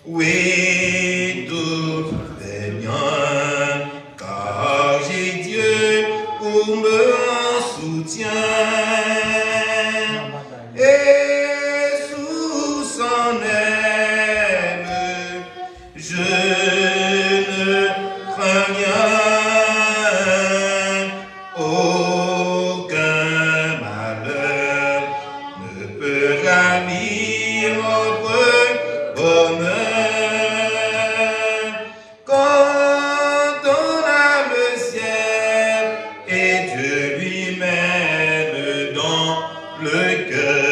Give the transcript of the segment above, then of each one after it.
Oui, tout est bien, car j'ai Dieu pour me soutien. Et sous son aile, je ne crains rien. Aucun malheur ne peut ravir notre bonheur. Quand on a le ciel et Dieu lui-même dans le cœur,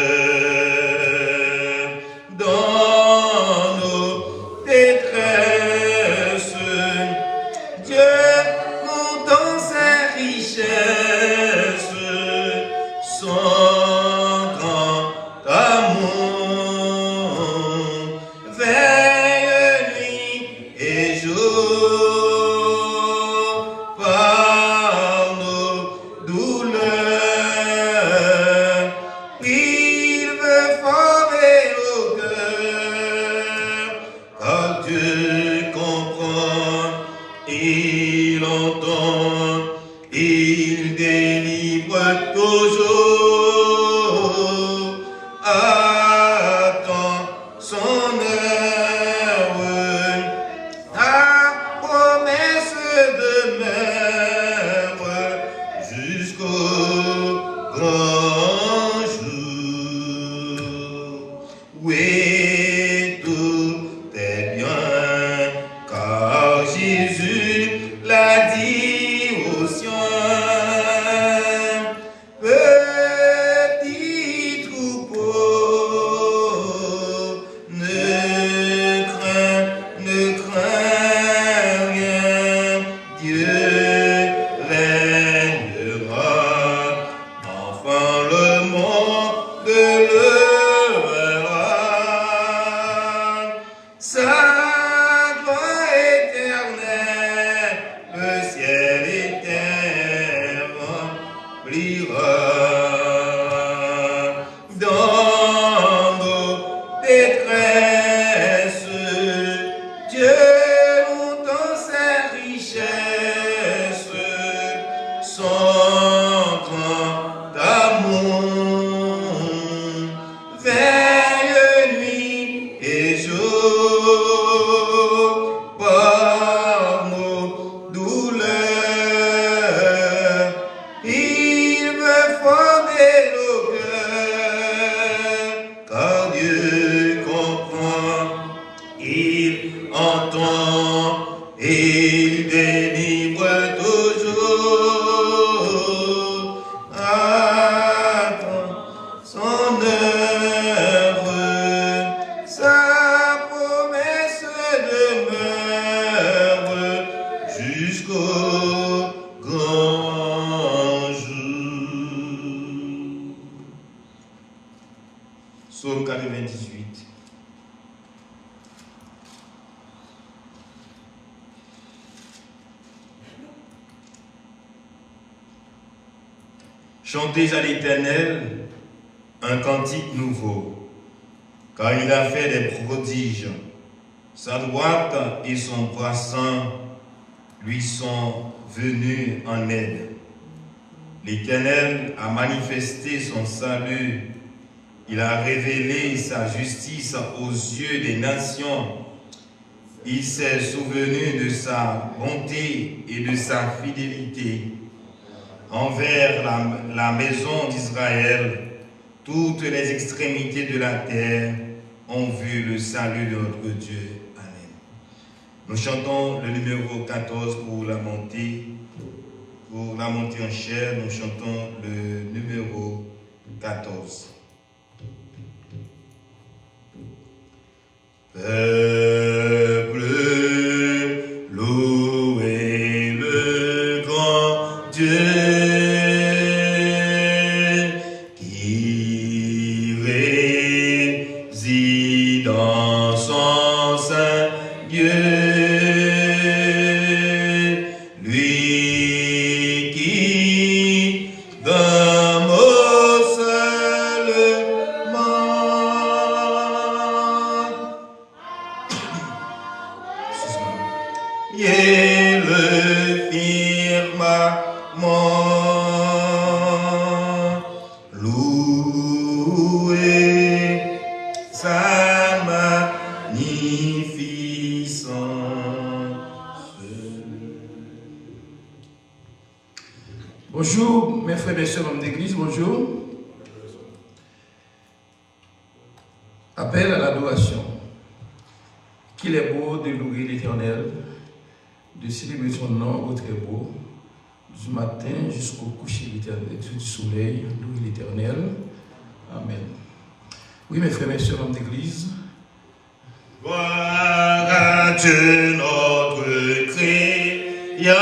dans nos détresses, Dieu nous donne ses richesses, son grand amour veille nuit et jour par nos douleurs. Il veut former nos cœurs, car Dieu comprend, il entend, il délivre toujours. Attends son heure, ta promesse demeure jusqu'au grand jour. Oui, tout est bien, car Jésus l'a dit aux siens. Petit troupeau, ne crains rien, Dieu règnera. Enfin le monde le verra. Sa gloire éternelle, le ciel et terre remplira. Dans nos détresses, Dieu nous donne ses richesses, son grand amour veille nuit et jour par nos douleurs. Il veut former nos cœurs, car Dieu comprend, il entend, il délivre toujours. Attends son œuvre, sa promesse demeure jusqu'au grand jour. Psaume 98. Chantez à l'Éternel un cantique nouveau, car il a fait des prodiges. Sa droite et son bras saint lui sont venus en aide. L'Éternel a manifesté son salut. Il a révélé sa justice aux yeux des nations. Il s'est souvenu de sa bonté et de sa fidélité envers la maison d'Israël. Toutes les extrémités de la terre ont vu le salut de notre Dieu. Amen. Nous chantons le numéro 14 pour la montée en chair. Nous chantons le numéro 14. Peuple, louez le grand Dieu qui réside dans son saint Dieu, lui qui d'un mot seulement et le firmament. Louez sa magnificence. Bonjour, mes frères et sœurs hommes d'église, bonjour. Appel à l'adoration. Qu'il est beau de louer l'Éternel, de célébrer son nom au très beau, du matin jusqu'au coucher du soleil, louer l'Éternel. Amen. Oui, mes frères et sœurs hommes d'église. Gloire à Dieu notre Créateur.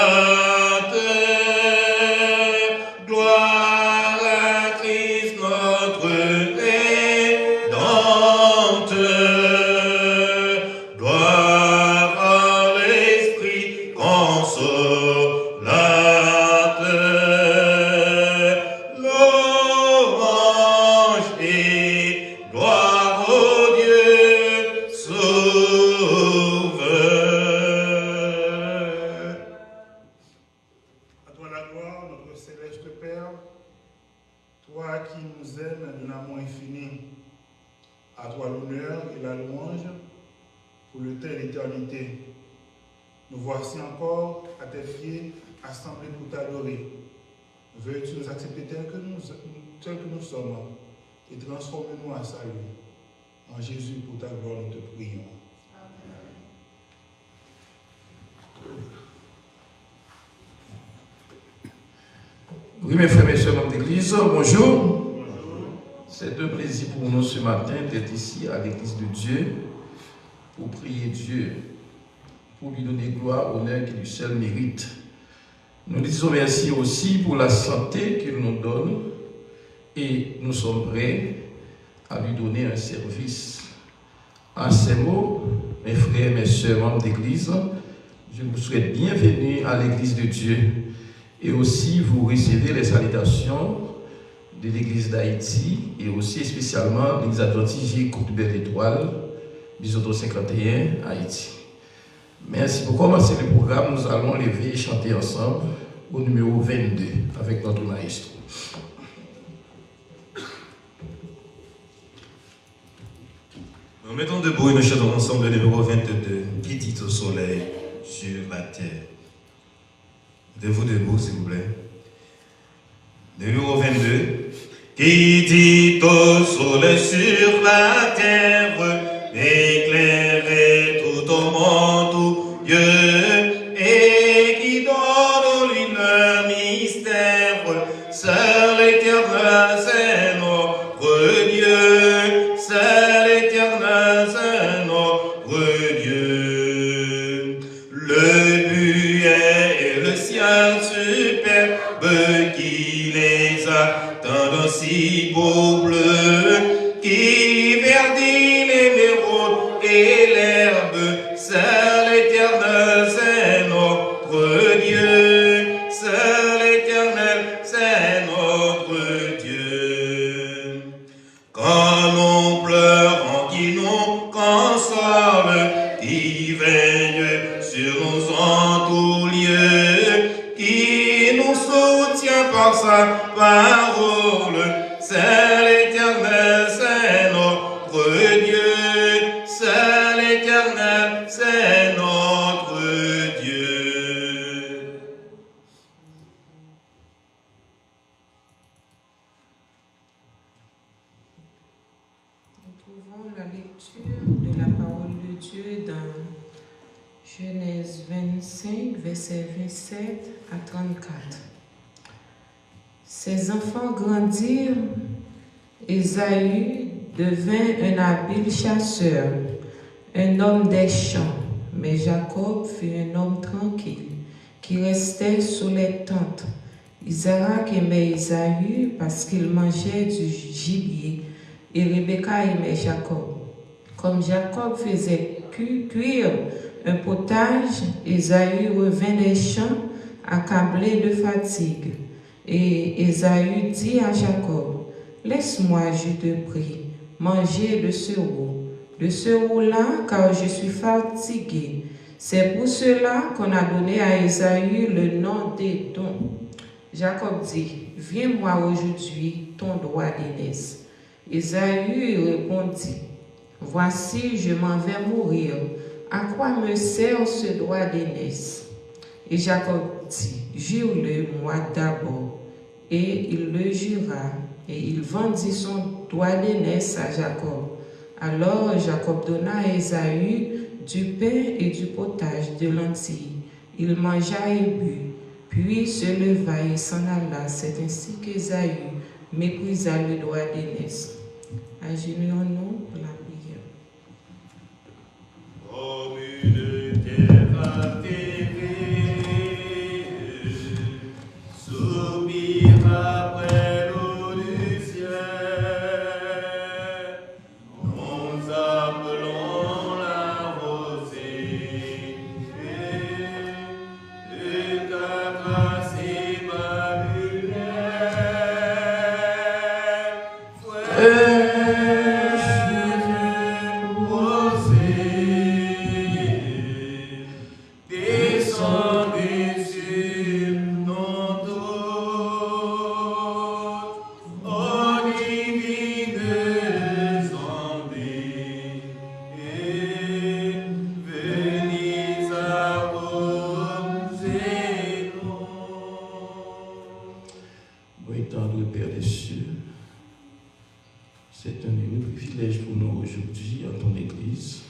Nous voici encore à tes pieds, assemblés pour t'adorer. Veux-tu nous accepter tels que nous sommes et transformer-nous en salut. En Jésus, pour ta gloire, nous te prions. Oui, mes frères et sœurs hommes d'église, bonjour. C'est un plaisir pour nous ce matin d'être ici à l'église de Dieu pour prier Dieu, pour lui donner gloire, honneur qu'il lui seul mérite. Nous lui disons merci aussi pour la santé qu'il nous donne et nous sommes prêts à lui donner un service. En ces mots, mes frères et mes sœurs membres d'église, je vous souhaite bienvenue à l'église de Dieu et aussi vous recevez les salutations de l'église d'Haïti et aussi spécialement l'église adventiste Côte Belle Étoile, Bisoto 51, Haïti. Merci. Pour commencer le programme, nous allons lever et chanter ensemble au numéro 22 avec notre maestro. Nous mettons debout et nous chantons ensemble le numéro 22 qui dit au soleil sur la terre. Mettez-vous debout, s'il vous plaît. Numéro 22 qui dit au soleil sur la terre, éclairer tout au monde, tout Dieu, et qui donne aux lui le mystère. Seul éternel, c'est notre Dieu. Seul éternel, c'est notre Dieu. Le buet et le ciel superbe qui les atteint d'un si beau bleu, qui verdit l'émeraude et l'herbe. Seul éternel, c'est notre Dieu. Seul éternel, c'est notre Dieu. Quand nous pleurons, qui nous console, qui veille sur nous en tout lieu, qui nous soutient par sa parole. C'est l'Éternel, c'est notre Dieu. C'est l'Éternel, c'est notre Dieu. Nous trouvons la lecture de la parole de Dieu dans Genèse 25, versets 27 à 34. Ses enfants grandirent, Ésaü devint un habile chasseur, un homme des champs, mais Jacob fut un homme tranquille, qui restait sous les tentes. Isaac aimait Ésaü parce qu'il mangeait du gibier, et Rebecca aimait Jacob. Comme Jacob faisait cuire un potage, Ésaü revint des champs, accablé de fatigue. Et Ésaü dit à Jacob, « Laisse-moi, je te prie, manger de ce roux-là, car je suis fatigué. C'est pour cela qu'on a donné à Ésaü le nom d'Édom. Jacob dit, viens-moi aujourd'hui ton droit d'aînesse. Ésaü répondit, voici, je m'en vais mourir. À quoi me sert ce droit d'aînesse? Et Jacob dit, jure-le moi d'abord. Et il le jura, et il vendit son droit d'aînesse à Jacob. Alors Jacob donna à Ésaü du pain et du potage de lentilles. Il mangea et but, puis se leva et s'en alla. C'est ainsi qu'Ésaü méprisa le droit d'aînesse. Agenouillons-nous pour la prière. Comme une terre altérée, soupire après l'eau du ciel, nous appelons la rosée, et ta grâce est ma lumière. Descendez sur nos doutes, ô divines envies, venez arroser nous. Oui, tendre Père des cieux, c'est un heureux privilège pour nous aujourd'hui en ton Église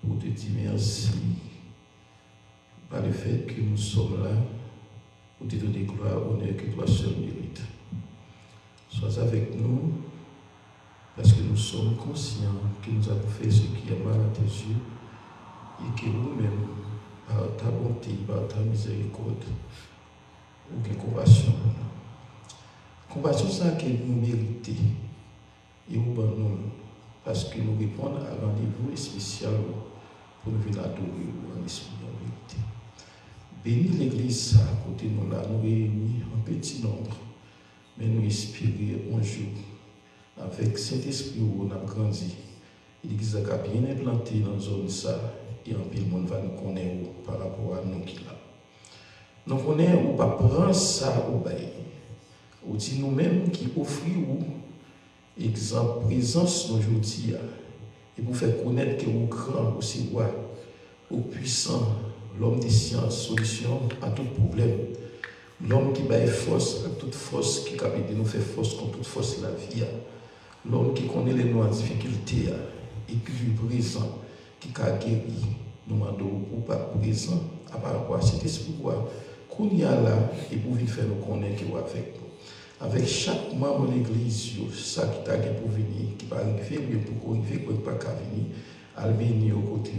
pour te dire merci par le fait que nous sommes là pour te donner gloire, honneur que toi seul mérites. Sois avec nous parce que nous sommes conscients que nous avons fait ce qui est mal à tes yeux et que nous-mêmes, par ta bonté, par ta miséricorde, aucune compassion. Compassion, c'est que nous méritons et nous abandonnons parce que nous répondons à un rendez-vous spécial pour nous venir adorer en esprit en vérité. Bénis l'Église à côté de nous là, nous réunis en petit nombre, mais nous inspirer un jour avec Saint-Esprit où on a grandi. L'Église a bien implanté dans la zone ça et en pile monde va nous connaître par rapport à nous qui là. Nous connaissons ou pas prendre ça au bail. Ou dit nous-mêmes qui offrons exemple présence aujourd'hui et pour faire connaître que vous grand aussi roi, au puissant, l'homme des sciences, solution à tout problème, l'homme qui bat force à toute force qui capable de nous faire force contre toute force de la vie, l'homme qui connaît les noms en difficulté et qui est présent, qui a guéri, nous demandons ou pas présent à par rapport à cet esprit qu'on y a là et pour venir faire nous connaître qui est avec nous. Avec chaque membre de l'église, ça qui t'a pour venir, qui va arriver, mais pour arriver, pour ne pas venir, à venir au côté,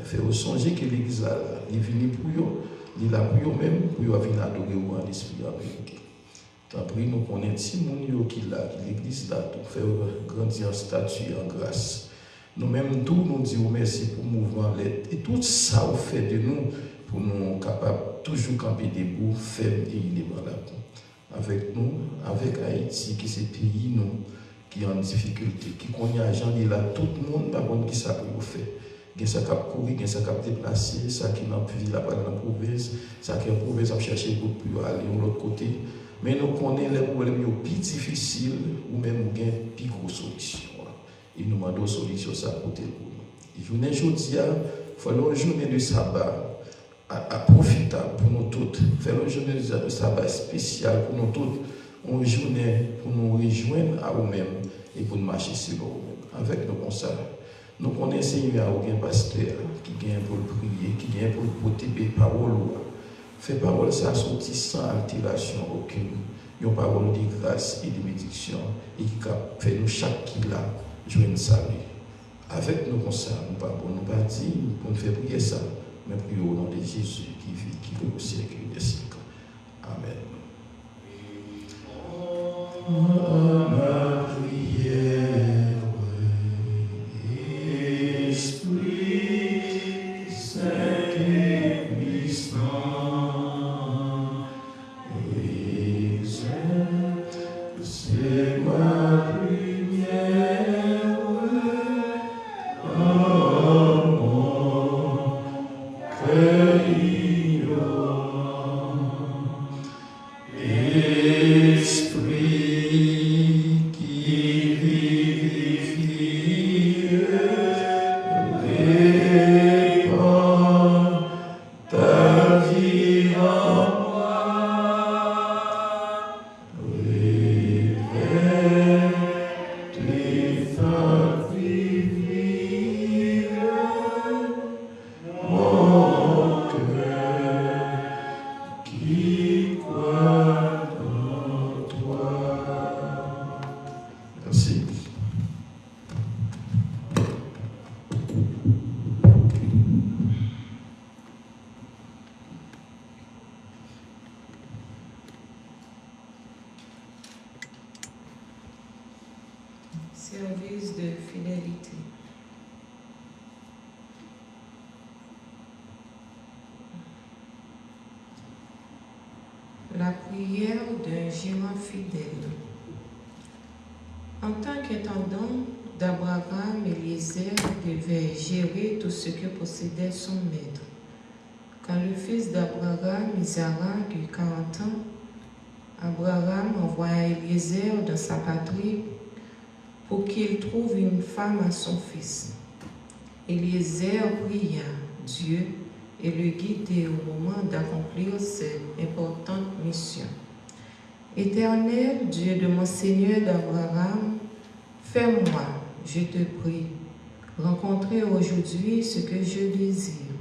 faire songer que l'église là, il est venu pour eux, il est là pour eux-mêmes, pour eux venir adorer en esprit américain. Tant pis, nous connaissons tout le monde qui est là, qui l'église là, pour faire grandir en statut et en grâce. Nous-mêmes, tous nous disons merci pour le mouvement l'aide. Et tout ça, vous fait de nous, pour nous capables toujours camper debout, ferme et illégal là. Avec nous, avec Haïti, qui c'est pays nous, qui est en difficulté, qui connaît l'argent, il a tout le monde, par contre, qui ça peut faire. Il y a ça qui a couru, il y a ça qui a déplacé, ça qui n'a plus là-bas dans la province, ça qui est en province à chercher pour aller de l'autre côté. Mais nous connaissons les problèmes les plus difficiles, ou même bien plus grosses solutions. Et nous demandons des solutions ça pour nous. Et journée aujourd'hui, il faut une journée de sabbat. À profitable pour nous toutes, faire une journée de sabbat spécial pour nous toutes, une journée pour nous rejoindre à nous-mêmes et pour nous marcher sur nous-mêmes. Avec nous comme ça, nous connaissons à aucun pasteur qui vient pour prier, qui vient pour protéger parole. Fait parole, ça sortit sans altération aucune. Une parole de grâce et de bénédiction et qui fait nous chaque qui l'a joindre salut. Avec nous comme ça, nous ne pouvons pas dire pour nous faire prier ça. Mais prions au nom de Jésus qui vit, qui veut au siècle des siècles. Amen. Ma prière, Esprit Saint et puissant, c'est ma prière. prière d'un gérant fidèle. En tant qu'intendant d'Abraham, Eliezer devait gérer tout ce que possédait son maître. Quand le fils d'Abraham, Isaac, eut 40 ans, Abraham envoya Eliezer dans sa patrie pour qu'il trouve une femme à son fils. Eliezer pria Dieu et le guidait au moment d'accomplir cette importante mission. Éternel, Dieu de mon Seigneur d'Abraham, fais-moi, je te prie, rencontrer aujourd'hui ce que je désire.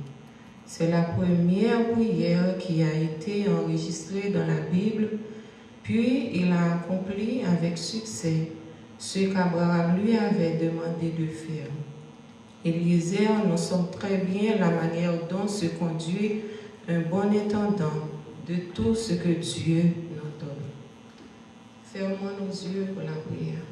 C'est la première prière qui a été enregistrée dans la Bible, puis il a accompli avec succès ce qu'Abraham lui avait demandé de faire. Eliezer nous sommes très bien la manière dont se conduit un bon intendant de tout ce que Dieu nous donne. Fermons nos yeux pour la prière.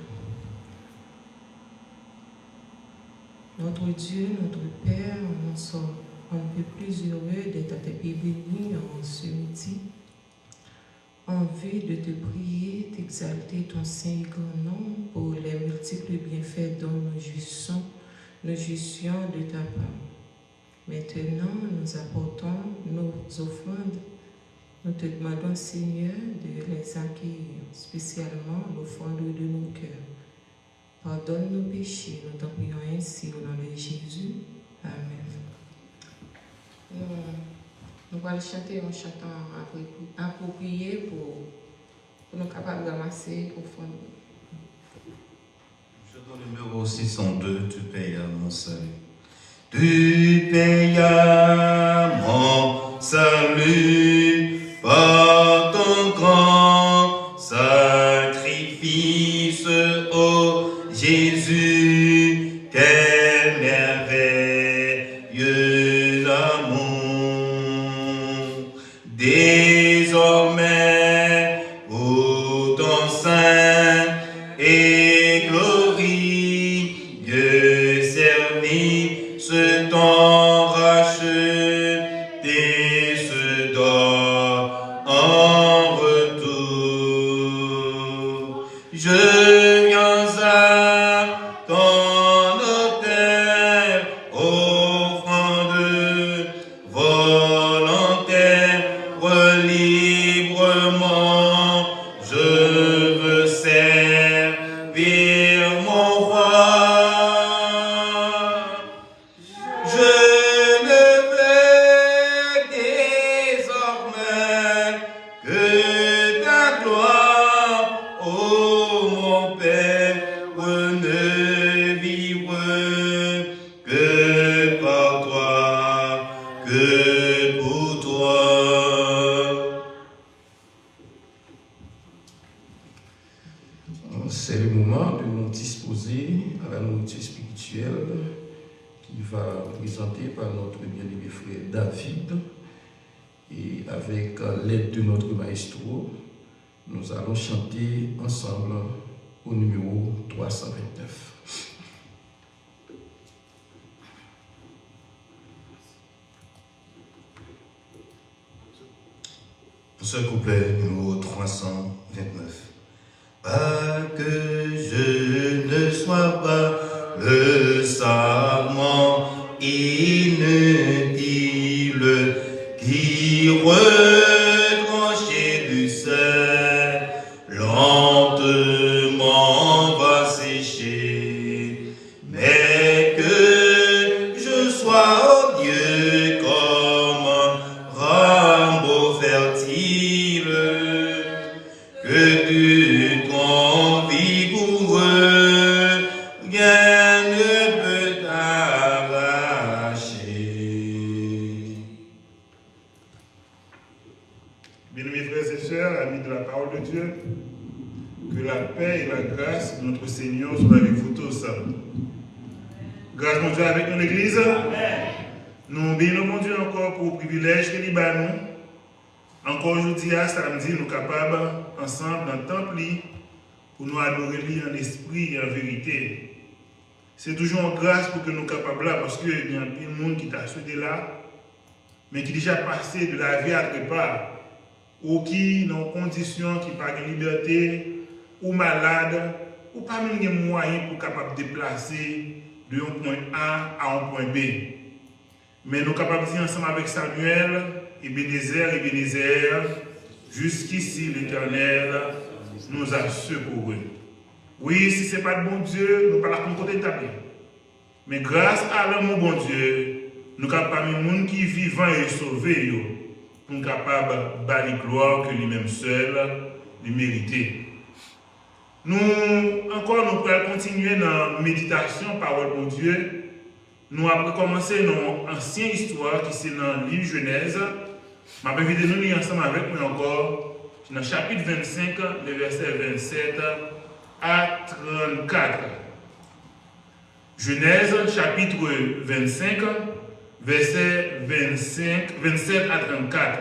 Notre Dieu, notre Père, nous sommes un peu plus heureux d'être à tes pieds bénis en ce midi, en vue de te prier, t'exalter ton saint et grand nom pour les multiples bienfaits dont nous jouissons de ta part. Maintenant, nous apportons nos offrandes. Nous te demandons, Seigneur, de les accueillir, spécialement l'offrande de nos cœurs. Pardonne nos péchés, nous t'en prions ainsi au nom de Jésus. Amen. Nous allons chanter en chantant approprié pour nous capables de ramasser l'offrande. Numéro 602, tu payes à mon salut. Tu payes à mon salut par ton grand sacrifice, ô Jésus, quel merveilleux amour. Désormais, ô ton saint et glorieux service, ton racheté se donne en retour. Je viens à ton autel, offrande volontaire, librement, je veux servir mon roi. Je ne veux désormais que ta gloire, ô mon Père, ne vivre que par toi, que pour toi. C'est le moment de nous disposer à la nourriture spirituelle qui va présenter par notre bien-aimé frère David. Et avec l'aide de notre maestro, nous allons chanter ensemble au numéro 329. Pour ce couplet numéro 329. Pas que je ne sois pas le sarment inutile qui retranché du sel lentement va sécher, mais que je sois, oh Dieu, comme un rameau fertile, que tu ton vigoureux, rien ne peut t'arracher. Bien-aimés frères et sœurs, amis de la parole de Dieu, que la paix et la grâce de notre Seigneur soient avec vous tous. Grâce mon Dieu avec nous l'Église. Nous bénissons mon Dieu encore pour le privilège que nous avons. Encore aujourd'hui, à samedi, nous sommes capables, ensemble, dans le temple, pour nous adorer lui en esprit et en vérité. C'est toujours en grâce pour que nous soyons capables là, parce qu'il y a un peu de monde qui t'a souhaité là, mais qui est déjà passé de la vie à quelque part, ou qui dans conditions qui pas de liberté, ou malade, ou pas même de moyens pour capable de déplacer de un point A à un point B. Mais nous sommes capables de dire ensemble avec Samuel, Ebenezer, jusqu'ici l'Éternel nous a secourus. Oui, si ce n'est pas de bon Dieu, nous ne pouvons pas côté taper. Mais grâce à l'amour bon Dieu, nous sommes parmi les gens qui vivent vivants et sauvés, pour être capables de bâtir la gloire que lui-même seul les mériter. Nous pouvons continuer dans la méditation, parole bon Dieu. Nous avons commencé dans l'ancienne histoire qui c'est dans le livre Genèse. Je vais inviter nous lire ensemble avec moi encore dans le chapitre 25, les versets 27 à 34. Genèse, chapitre 25, versets 27 à 34.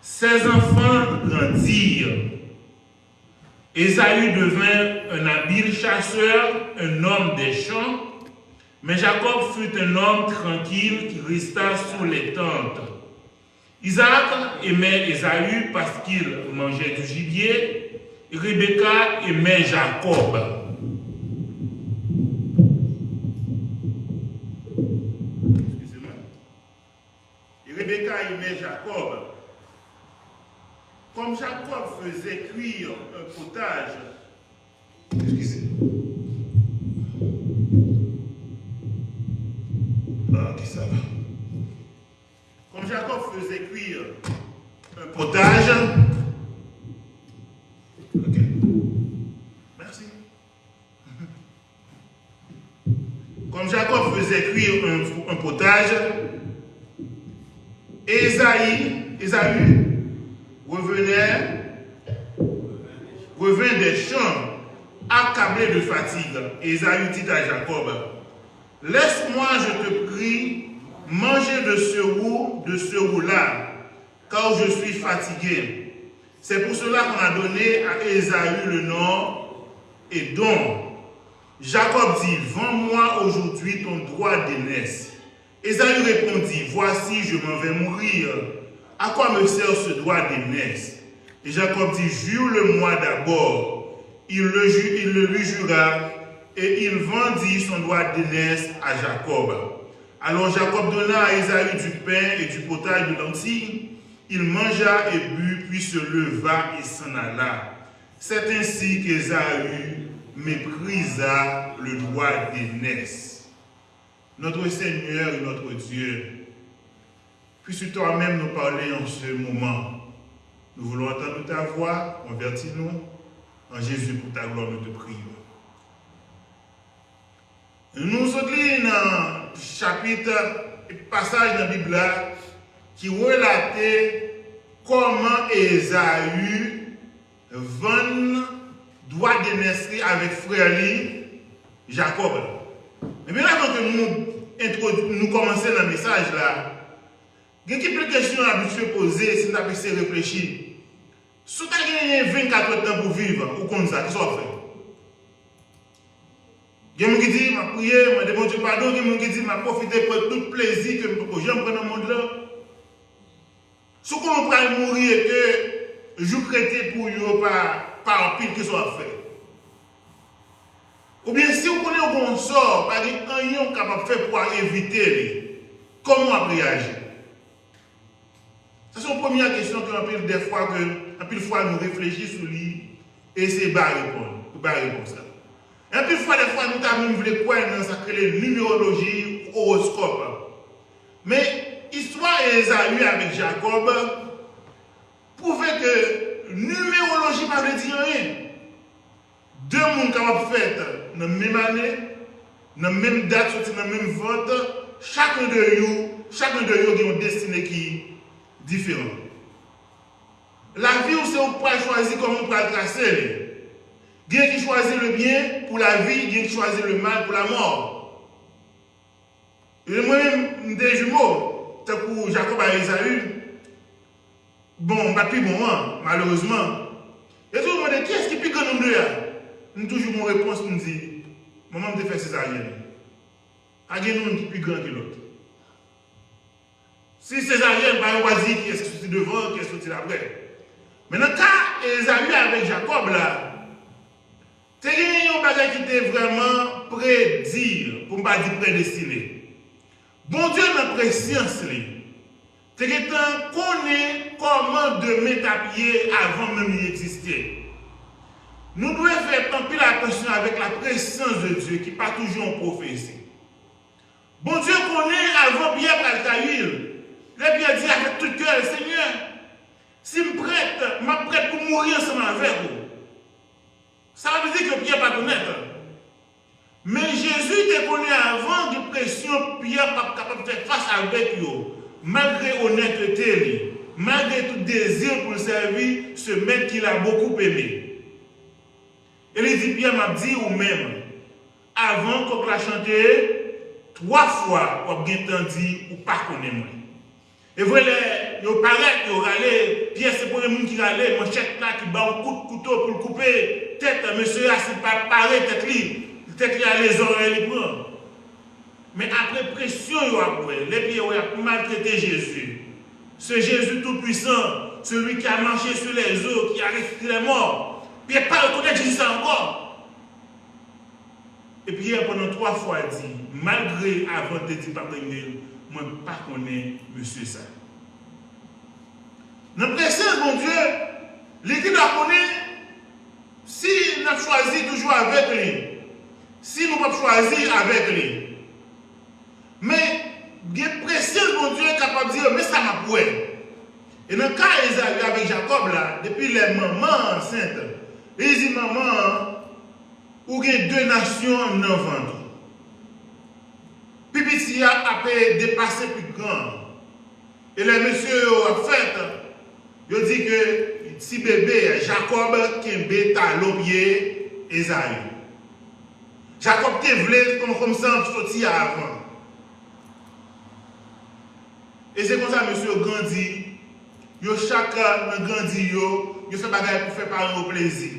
Ses enfants grandirent. Ésaü devint un habile chasseur, un homme des champs, mais Jacob fut un homme tranquille qui resta sous les tentes. Isaac aimait Ésaü parce qu'il mangeait du gibier, et Rebecca aimait Jacob. Excusez-moi. Et Rebecca aimait Jacob. Comme Jacob faisait cuire un potage, excusez. Ok, ça va. Comme Jacob faisait cuire un potage, ok, merci. Comme Jacob faisait cuire un potage, Ésaü revint des champs, accablé de fatigue. Ésaü dit à Jacob, laisse-moi, je te prie, manger de ce roux-là, car je suis fatigué. C'est pour cela qu'on a donné à Ésaü le nom Édom. Jacob dit, vends-moi aujourd'hui ton droit d'aînesse. Ésaü répondit, voici, je m'en vais mourir. À quoi me sert ce droit d'aînesse? Et Jacob dit, jure-le-moi d'abord. Il le lui jura, et il vendit son droit d'aînesse à Jacob. Alors Jacob donna à Ésaü du pain et du potage de lentilles. Il mangea et but, puis se leva et s'en alla. C'est ainsi qu'Ésaü méprisa le droit d'aînesse. Notre Seigneur et notre Dieu, puisses toi-même nous parler en ce moment. Nous voulons entendre ta voix, convertis-nous en Jésus pour ta gloire, nous te prions. Nous sommes dans le chapitre, passage dans la Bible qui relatait comment Ésaü vend droit d'aînesse avec frère Jacob. Mais bien avant que nous commençons dans le message là, il y a quelques questions habituées posées si nous avons essayé de réfléchir. Si tu as gagné 24 ans pour vivre, ou comme ça, qu'est-ce qu'on fait? Il y a des gens qui disent, je prie, je demande Dieu pardon, il y a des gens qui disent, je profite pour tout plaisir que je prends dans le monde là. Si on peut mourir et que je chrétien pour eux par pile que soit fait. Ou bien si on connaît un bon sort, par exemple, un yon capable de faire pour éviter, comment on réagir? C'est une première question que un pile fois nous réfléchissons sur lui et c'est pas répondre. Un pile fois, des fois, nous avons voulu quoi dans ça que les numérologie, horoscope. Mais l'histoire d'Ésaü avec Jacob prouvait que numérologie ne veut dire rien. Deux mondes capables de faire dans la même année, dans la même date, dans la même vote, chacun de eux a une destinée qui est différente. La vie, c'est on peut choisir comment on peut tracer. Il y a qui choisit le bien pour la vie, il y a qui choisit le mal pour la mort. Et moi-même, des jumeaux, c'est pour Jacob et Ésaü. Bon, pas plus bon, malheureusement. Et tout le monde dit, qui est-ce qui pique nous deux? Nous toujours mon réponse nous dit, maman me fait césarienne. Il y a un qui est plus grand que l'autre. Si Césarien, on va dire qui est sorti devant, qui est sorti après. Maintenant, quand Esaü avec Jacob, là, c'est un bagage qui était vraiment prédit, pour ne pas dire prédestiné. Bon Dieu n'a pas science. C'est que connaît comment de mettre à pied avant même d'exister. Nous devons faire tant pis attention avec la présence de Dieu qui n'est pas toujours en prophétie. Bon Dieu connaît avant Pierre Palcaïl. Le Pierre dit avec tout cœur, Seigneur, si je prête pour mourir ensemble avec vous. Ça veut dire que Pierre ne va pas connaître. Mais Jésus te connaît avant de pression, Pierre n'est pas capable de faire face avec lui. Malgré honnêteté, malgré tout désir pour le servir, ce maître qu'il a beaucoup aimé. Et il dit, Pierre m'a dit ou même, avant qu'on l'a chanté, 3 fois, on a bien entendu ou pas connaître moi. Et vous voyez, il paraît que râlé, Pierre c'est pour les gens qui râlent, manchette là qui bat un coup de couteau pour le couper, tête, monsieur là, c'est pas pareil, tête li a les oreilles, il prend. Mais après pression, les pieds ont maltraité Jésus. Ce Jésus tout-puissant, celui qui a marché sur les eaux, qui a ressuscité les morts. Pierre pas reconnaître Jésus encore. Et Pierre pendant 3 fois dit, malgré avant de dire pardon, moi ne pas connais monsieur ça. Notre présence, mon Dieu, l'équipe doit connaître si nous avons choisi toujours avec lui. Si nous n'avons pas choisi avec lui. Mais, il y a une présence, mon Dieu, capable de dire, mais ça m'a prouvé. Et dans le cas d'Esaü avec Jacob, là, depuis les mamans enceintes, il dit, maman, où il y a 2 nations en ventre. Puis, petit a dépassé plus grand. Et les messieurs, en fait, ils dit que si bébé, Jacob, qui est talonnier Esaü. Jacob qui voulait comme ça, sortir avant. Et c'est comme ça, monsieur grandit. Yo chacun grandit, yo fait bagaille pour faire parler au plaisir.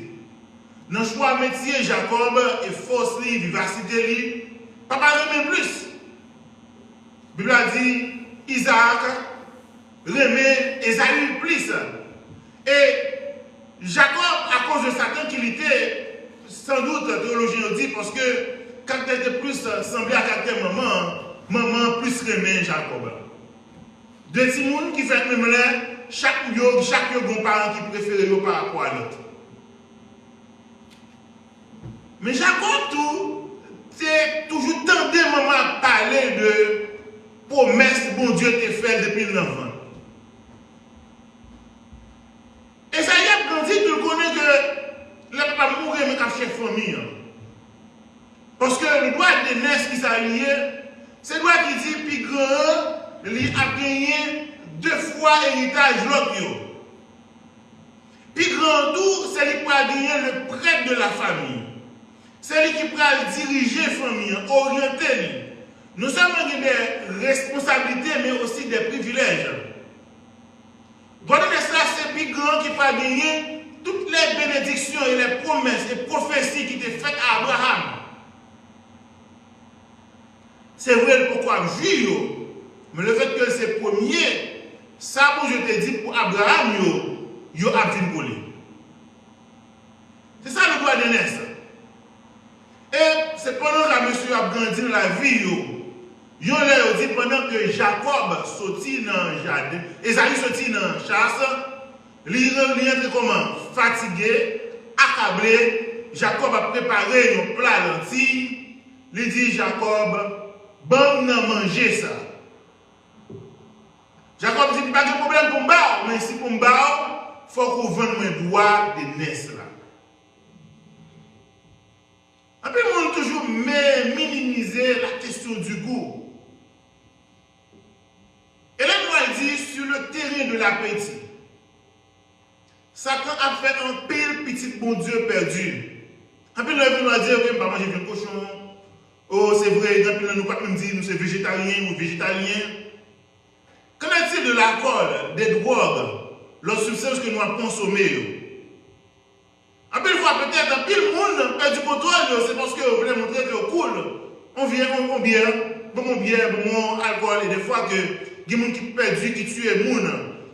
Dans le choix métier, Jacob et force, vivacité, papa remet plus. La Bible a dit, Isaac remet Esaü plus. Et Jacob, à cause de sa tranquillité, sans doute, théologien dit, parce que quand elle était plus semblée à caractère maman plus remet Jacob. 2 petits gens qui fait même là, chaque bon parent qui préfère par rapport à l'autre. Mais Jacob, c'est toujours tenté maman à parler de promesses que bon Dieu t'a fait depuis l'enfant. Et ça y est, quand tu connais que le papa mourir, mais qu'il chef famille. Parce que le droit de naissance qui s'est lié, c'est le droit qui dit plus grand. Il a gagné 2 fois l'héritage l'autre. Puis grand tour, c'est lui qui a gagné le prêtre de la famille. C'est lui qui peut diriger la famille, orienter. Nous sommes des responsabilités, mais aussi des privilèges. Voilà cela, c'est plus grand qui peut gagner toutes les bénédictions et les promesses et prophéties qui étaient faites à Abraham. C'est vrai pourquoi juge. Mais le fait que c'est premier, ça, pour je te dis, pour Abraham, yo a vu voler. C'est ça le droit de naissance. Et c'est pendant que monsieur a grandi dans la vie, yo leur dit pendant que Jacob sortit dans le jardin, Esaü sortit dans la chasse, il rentre comment? Fatigué, accablé. Jacob a préparé un plat lentilles. Il dit Jacob, bon, n'a manger ça. Jacob dit, pas de problème pour me battre, mais si pour me battre, il faut qu'on vende mes droits de naissance. Après, on a toujours minimiser la question du goût. Et là, nous dit, sur le terrain de l'appétit, Satan a fait un pile petit bon Dieu perdu. Après, nous allons dire, oui, maman, j'ai vu un cochon. Oh, c'est vrai, nous pas même dire, nous sommes végétariens ou végétaliens. Qu'en est-il de l'alcool, des drogues, les substances que nous avons consommées? Après, une fois peut-être, puis le monde perd du contrôle, c'est parce que vous voulez montrer que cool. On vient, bon bière, bon alcool, et des fois que il y a des gens qui perdu, qui tuent les gens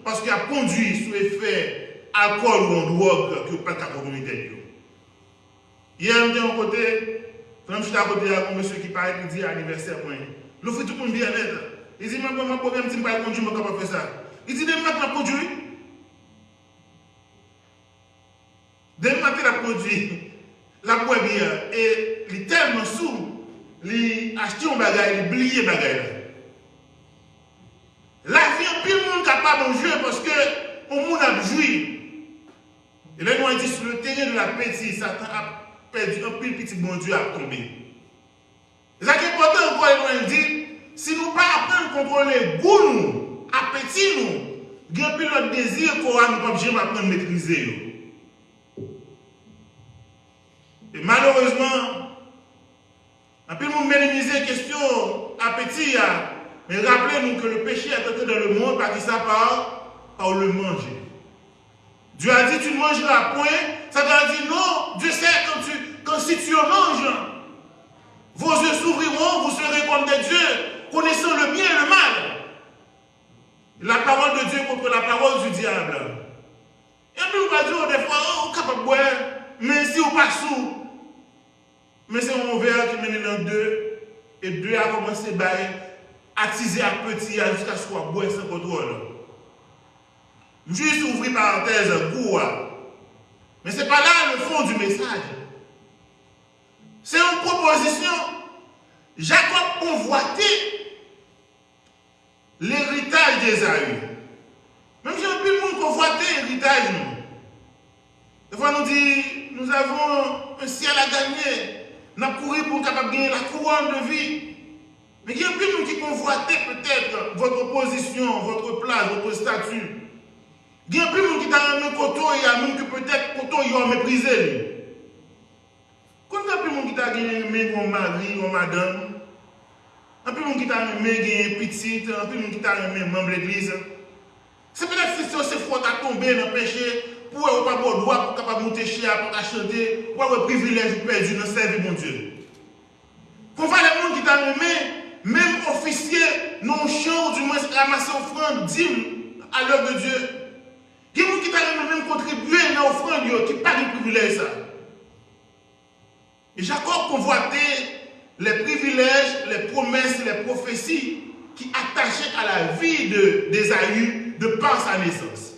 parce qu'il a conduit sous effet alcool ou en drogue qui n'a pas de communauté. Hier, je suis à côté, je suis à côté de un monsieur qui paraît qui dit anniversaire. Le fait tout le monde bien net. Il dit, mais mon problème, c'est que je ne peux pas conduire, je ne peux pas faire ça. Il dit, dès maintenant, conduire. Dès maintenant, la produit, la boîte bien, et il est tellement sous, il a acheté un bagage, il a oublié un bagage. La vie, plus le monde capable de jouer parce que le monde a joué. Et là, nous avons dit sur le terrain de l'appétit, Satan a perdu un peu petit bon Dieu à tomber. C'est ça qui est important encore, nous avons dit, si nous ne pas apprendre à contrôler le goût, nous, appétit, nous, il y a plus notre désir qu'on va nous pas jamais apprendre à maîtriser. Et malheureusement, un peu nous minimiser la question appétit, mais rappelez-nous que le péché est entré dans le monde par qui ça par le manger. Dieu a dit tu ne mangeras point, ça veut dire non, Dieu sait quand si tu manges, vos yeux s'ouvriront, vous serez comme des dieux, connaissant le bien et le mal. La parole de Dieu contre la parole du diable. Et puis on va dire des fois, on est capable de boire, mais si on passe sous, mais c'est un verre qui mène dans deux, et deux a commencé à attiser à petit jusqu'à ce qu'on boit sans contrôle. Juste ouvrir parenthèse, goût. Mais ce n'est pas là le fond du message. C'est une proposition. Jacob convoitait l'héritage d'Ésaü. Même si on peut nous convoiter l'héritage, nous. Des fois, nous dit, nous avons un ciel à gagner. Nous avons couru pour capable gagner la couronne de vie. Mais il y a un peu nous qui convoitaient peut-être votre position, votre place, votre statut. Il y a un peu nous qui t'a remis côté, il y a même que peut-être côté ils ont méprisé. Quand il y a un peu nous qui t'a gagné mon mari, mon madame, un peu nous qui t'a gagné petite, un peu nous qui t'a gagné membre de l'église. C'est peut-être si c'est fort à tomber dans le péché, pour ne pas avoir droit, pour capable monter chez pour chanter, pour avoir privilège perdu dans servir mon Dieu. Qu'on voit les gens qui t'a nommé, même officier, non champ, du moins ramasser offrande, dîme à l'œuvre de Dieu. Il y a des gens qui t'a même contribué dans l'offrande, qui n'ont pas de privilège ça. Et Jacob convoitait les privilèges, les promesses, les prophéties qui attachaient à la vie d'Ésaü de par sa naissance.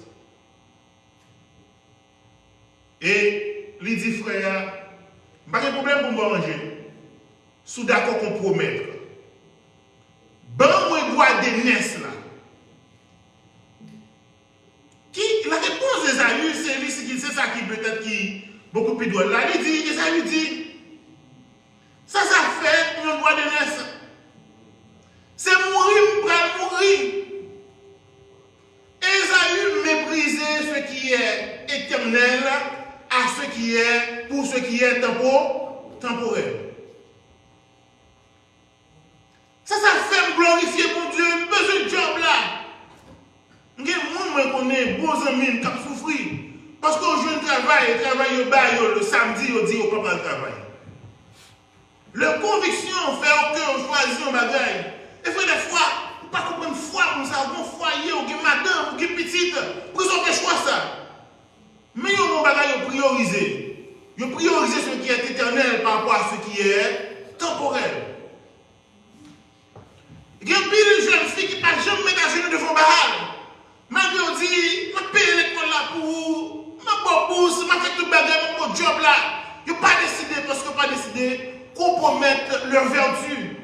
Et il dit, frère, pas de problème pour me manger. Sous d'accord qu'on promet. Bon, moi, boire des naisses là. La réponse d'Ésaü, c'est ça qui peut-être qui beaucoup plus drôle. Là, il dit, Ésaü dit, ça fait une boire des naisses. C'est mourir, pour mourir. Ésaü méprisait ce qui est éternel à ce qui est, pour ce qui est temporel. Ça fait me glorifier pour Dieu, besoin de job là. Moi, je connais beaux amis qui ont souffert. Parce qu'on joue un travail au bail le samedi, on dit au papa le travail. Leur conviction fait qu'on choisit un bagage. Et fait des fois, on ne peut pas comprendre foi comme ça, on foyer, on a madame, on a petite, pour ils ont fait choix ça. Mais ils ont un bagage priorisé. Ils ont priorisé ce qui est éternel par rapport à ce qui est temporel. Il y a une jeune fille qui ne peut jamais mettre à genoux devant Baal. Malgré on dit, je paye l'école là pour, je bourse, je fais tout le bagage, mon job là. Ils n'ont pas décidé, parce qu'ils n'ont pas décidé, compromettre leur vertu.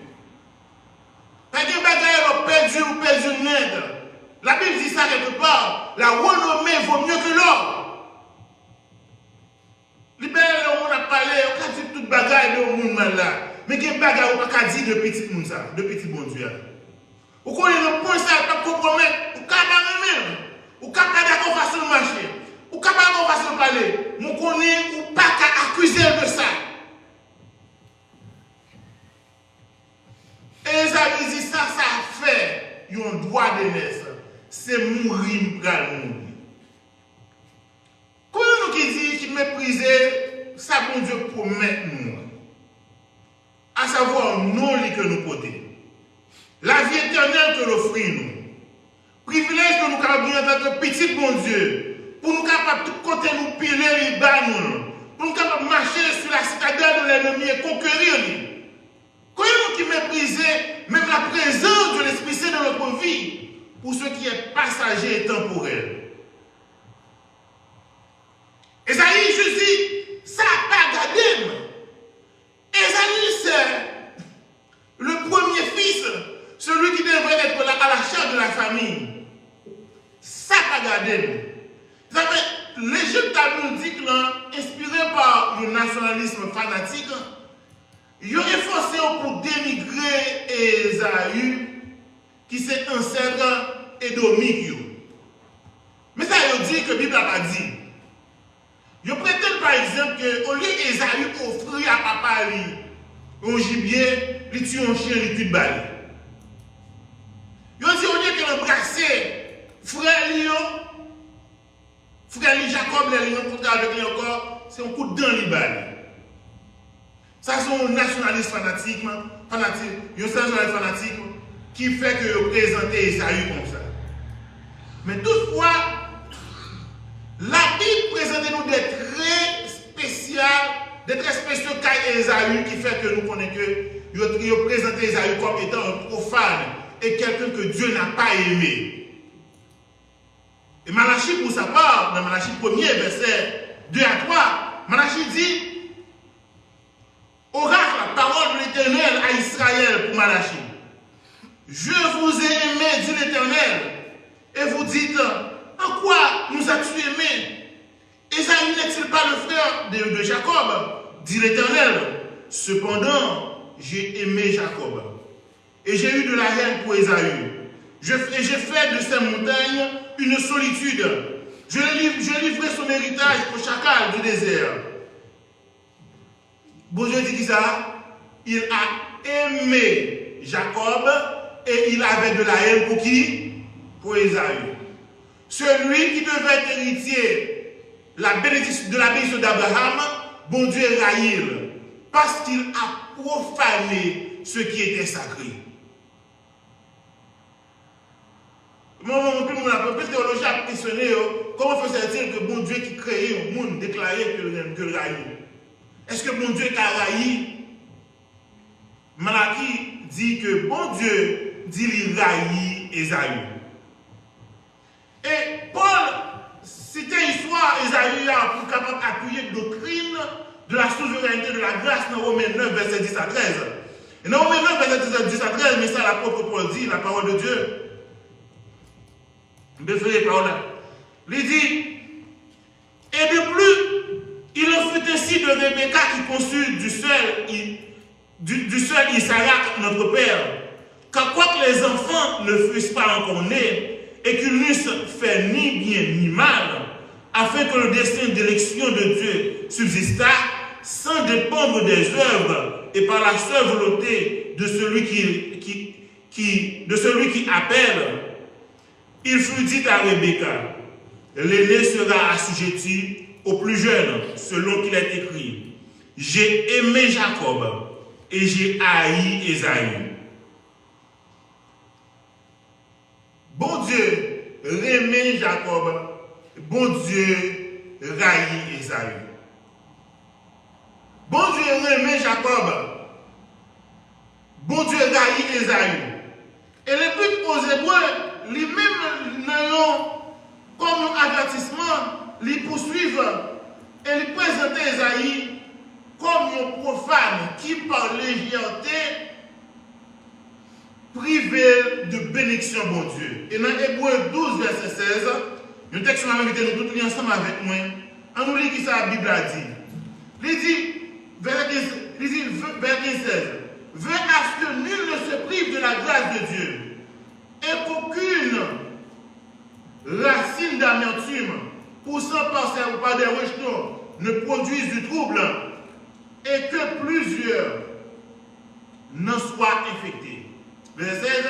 Quand ils ont perdu net. La Bible dit ça quelque part. La renommée vaut mieux que l'or. Les belles, on a parlé, on a dit tout le bagage de monde là. Mais il y a des bagages, on n'a pas dit de petit monde ça, de petit bon Dieu. Ou qu'on ait le point ça, pas compromettre, ou qu'on ait même, ou qu'on ait d'accord façon de marcher, ou qu'on ait d'accord façon de parler, ou qu'on ait ou pas qu'à accuser de ça. Et ça veut dire ça fait, il y a un droit de naissance, c'est mourir, mourir. Comment nous qui dit, qui méprisait, ça bon Dieu promet nous, à savoir non que nous portons. La vie éternelle que l'offrit nous. Privilège que nous avons en tant que petit bon Dieu. Pour nous capables de tout côté nous piler les bas nous. Pour nous capables de marcher sur la citadelle de l'ennemi et conquérir lui. Comment qui méprisait même la présence de l'Esprit Saint dans notre vie pour ce qui est passager et temporel. Esaïe, je dis, ça n'a pas gardé. Esaïe, c'est le premier fils, celui qui devrait être là à la charge de la famille. Ça n'a pas gardé. L'Égypte nous dit que, inspiré par le nationalisme fanatique, il aurait forcé pour dénigrer Esaü, qui c'est ancêtre édomique. Mais ça veut dire que la Bible n'a pas dit. Je prétends par exemple qu'au lieu d'Esaü offrir à papa un gibier, il tue un chien, il tue de balle. Je dis au lieu qu'il embrassait frère Jacob, les lions contre avec lui encore, c'est un coup de dent les balles. Ça c'est un nationaliste fanatique, un nationaliste fanatique qui fait que je présente Esaü comme ça. Mais toutefois, la Bible présente nous des traits spéciaux cas Esaü qui fait que nous connaissons que je présente Esaü comme étant un profane et quelqu'un que Dieu n'a pas aimé. Et Malachie, pour sa part, dans Malachie 1er, verset 2 à 3, Malachie dit oracle, la parole de l'Éternel à Israël pour Malachie. Je vous ai aimé, dit l'Éternel, et vous dites, en quoi nous as-tu aimé? Esaü n'est-il pas le frère de Jacob, dit l'Éternel. Cependant, j'ai aimé Jacob, et j'ai eu de la haine pour Esaü. J'ai fait de ces montagnes une solitude. Je livrai son héritage au chacal du désert. Bon Dieu dit ça, il a aimé Jacob et il avait de la haine pour qui? Pour Esaü. Celui qui devait être héritier de la bénédiction d'Abraham, bon Dieu raïl, parce qu'il a profané ce qui était sacré. Mon théologie a questionné comment faisait-il que bon Dieu qui créait un monde déclarait que le raïl? Est-ce que bon Dieu t'a raï? Malachie dit que bon Dieu dit qu'il raït Esaü. Et Paul citait l'histoire Esaü pour capable d'appuyer la doctrine de la souveraineté de la grâce dans Romains 9, verset 10 à 13. Et dans Romains 9, verset 10 à 13, mais ça l'apôtre Paul dit, la parole de Dieu. Il dit, et de plus, il en fut ainsi de Rebecca qui conçut du seul Isaac, notre père, car quoique les enfants ne fussent pas encore nés, et qu'ils n'eussent fait ni bien ni mal, afin que le destin d'élection de Dieu subsistât, sans dépendre des œuvres, et par la seule volonté de celui qui appelle, il fut dit à Rebecca, l'aîné sera assujetti au plus jeune, selon qu'il est écrit. J'ai aimé Jacob et j'ai haï Esaü. Bon Dieu aimait Jacob, bon Dieu haï Esaü. Bon Dieu aimait Jacob, bon Dieu haï Esaü. Et le but aux Hébreux, lui-même comme un avertissement, les poursuivent et les présenter Esaü comme un profane qui, par légèreté, privé de bénédiction, bon Dieu. Et dans Hébreux 12, verset 16, le texte qu'on a invité nous tous ensemble avec moi, on nous lit qui ça la Bible a dit. Il dit, verset 16, veut à ce que nul ne se prive de la grâce de Dieu, et qu'aucune racine d'amertume poussant par des rejetons ne produise du trouble, et que plusieurs n'en soient infectés. Verset 16,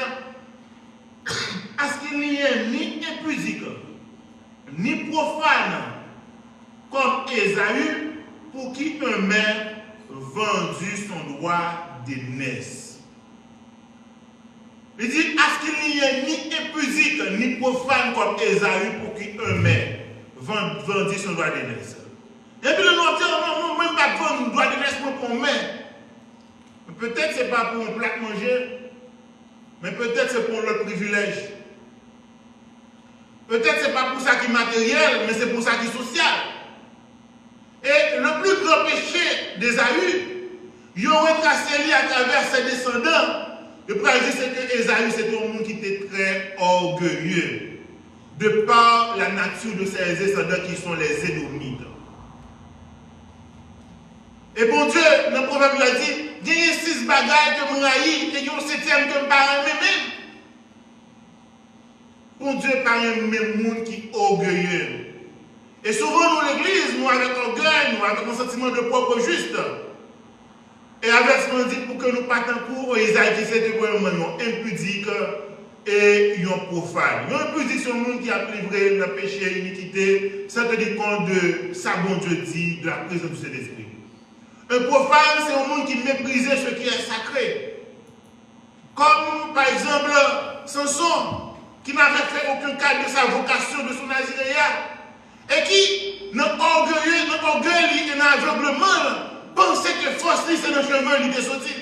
à ce qu'il n'y ait ni impudique, ni profane, comme Esaü, pour qui un maire vendu son droit d'aînesse. Il dit, à ce qu'il n'y ait ni ni impudique, ni profane comme Ésaü pour qui eux-mêmes vendit son droit d'aînesse. Et puis le nom dit, non, même pas vendre un droit d'aînesse pour qu'on met. Peut-être ce n'est pas pour un plat manger, mais peut-être c'est pour le privilège. Peut-être ce n'est pas pour ça qui est matériel, mais c'est pour ça qui est social. Et le plus grand péché d'Ésaü, il aurait tracé lui à travers ses descendants. Le président, c'est que Ésaü, c'était un monde qui était très orgueilleux, de par la nature de ses descendants qui sont les Édomites. Et bon Dieu, dans le proverbe, il a dit, il y a 6 bagages que je haïs et il y a un 7e que je ne parle même. Bon Dieu, par un même monde qui est orgueilleux. Et souvent, nous, l'église, nous, avec orgueil, nous, avec un sentiment de propre juste. Et avec ce qu'on dit pour que nous partons pour Isaïe, c'était vraiment impudique et profane. Impudique, c'est un monde qui a livré le péché, l'iniquité, sans tenir compte de ça, bon Dieu dit, de la présence du Saint-Esprit. Un profane, c'est un monde qui méprisait ce qui est sacré. Comme, par exemple, Samson, qui n'avait fait aucun cas de sa vocation, de son naziréat, et qui, dans l'orgueil et dans l'aveuglement, pensait que force, c'est dans le chemin, il était sorti.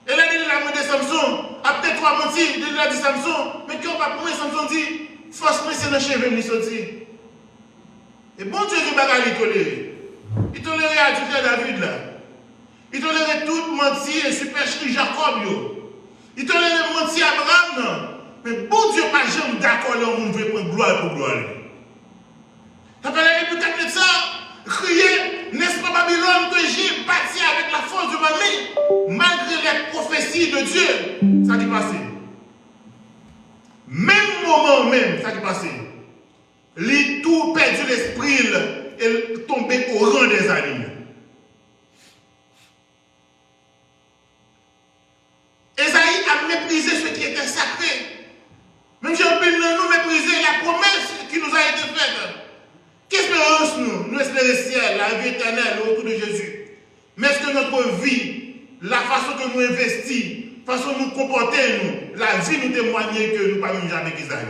Et là, il a demandé Samson, après 3 mentis, il a dit Samson, mais quand on va prendre, Samson dit, force, c'est dans le chemin, il est sorti. Et bon Dieu, il va pas tolérer. Il tolérait adultère David là. Il tolérait tout menti et supercherie Jacob. Il tolérait menti Abraham. Mais bon Dieu, pas jamais d'accord là où on veut prendre gloire pour gloire. Ça fait la peut-être de ça, crier, n'est-ce pas Babylone que j'ai bâti avec la force de ma main, malgré les prophéties de Dieu. Ça qui passé. Même moment même, ça qui passé. Il tout perdu l'esprit et tombé au rang des animaux. Ésaïe a méprisé ce qui était sacré. Même si on peut nous mépriser la promesse qui nous a été faite. Qu'espérance nous espérons le ciel, la vie éternelle autour de Jésus. Mais est-ce que notre vie, la façon que nous investissons, la façon que nous comportons, la vie nous témoigne que nous ne parlons jamais d'Ésaïe.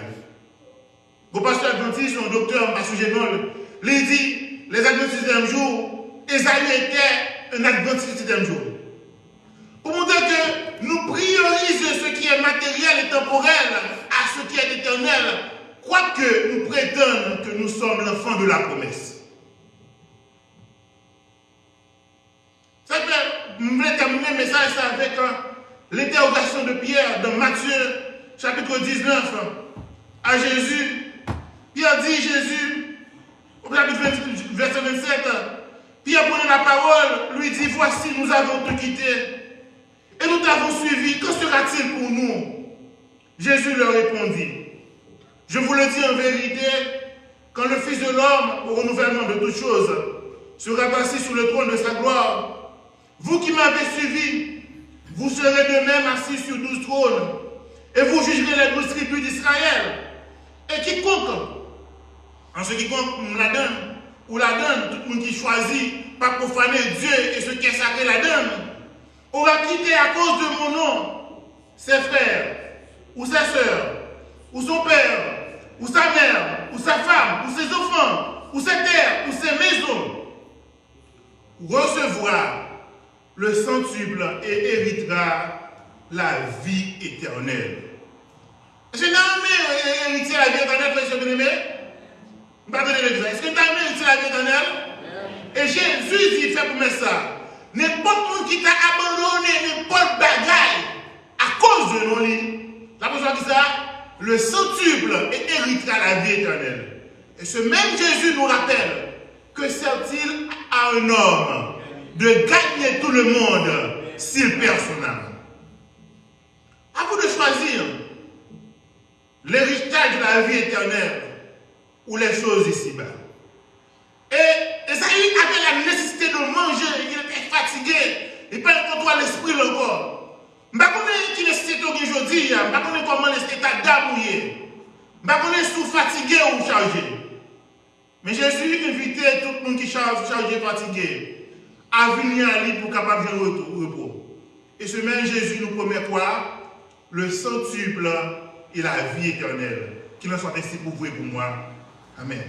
Le pasteur adventiste, un docteur, pasteur Génol, il dit, les adventistes du 7e jour, Ésaïe était un adventiste du 7e jour. Pour montrer que nous priorisons ce qui est matériel et temporel à ce qui est éternel, quoique nous prétendons que nous sommes l'enfant de la promesse. Ça fait, je voulais terminer le message avec l'interrogation de Pierre dans Matthieu, chapitre 19, à Jésus. Pierre dit, Jésus, au chapitre verset 27, Pierre prenait la parole, lui dit, voici, nous avons tout quitté, et nous t'avons suivi, que sera-t-il pour nous? Jésus leur répondit, je vous le dis en vérité, quand le Fils de l'homme, au renouvellement de toutes choses, sera assis sur le trône de sa gloire, vous qui m'avez suivi, vous serez de même assis sur 12 trônes, et vous jugerez les 12 tribus d'Israël. Et quiconque, en ce qui compte la donne, ou la donne, tout le monde qui choisit, pas profaner Dieu et ce qui est sacré la donne, aura quitté à cause de mon nom ses frères, ou ses sœurs, ou son père, ou sa mère, ou sa femme, ou ses enfants, ou ses terres, ou ses maisons, recevra le centuple et héritera la vie éternelle. Est-ce que tu as hérité la vie éternelle, frère bien-aimé? Est-ce que tu as hérité la vie éternelle? Et Jésus dit, fait pour ça. N'importe qui t'a abandonné, n'importe bagaille, à cause de nos lits, la personne qui ça, le centuple et héritera la vie éternelle. Et ce même Jésus nous rappelle que sert-il à un homme de gagner tout le monde s'il perd son âme? À vous de choisir l'héritage de la vie éternelle ou les choses ici-bas. Et Esaïe avait la nécessité de manger, il était fatigué, il perdait le contrôle de l'esprit encore. Je ne sais pas qui est aujourd'hui, je ne sais pas comment est l'état d'amouiller. Je ne sais pas si fatigué ou chargé. Mais Jésus invitait tout le monde qui est chargé, fatigué, à venir à lui pour capable de repos. Et ce même Jésus nous promet quoi? le centuple et la vie éternelle. Qu'il en soit ainsi pour vous et pour moi. Amen.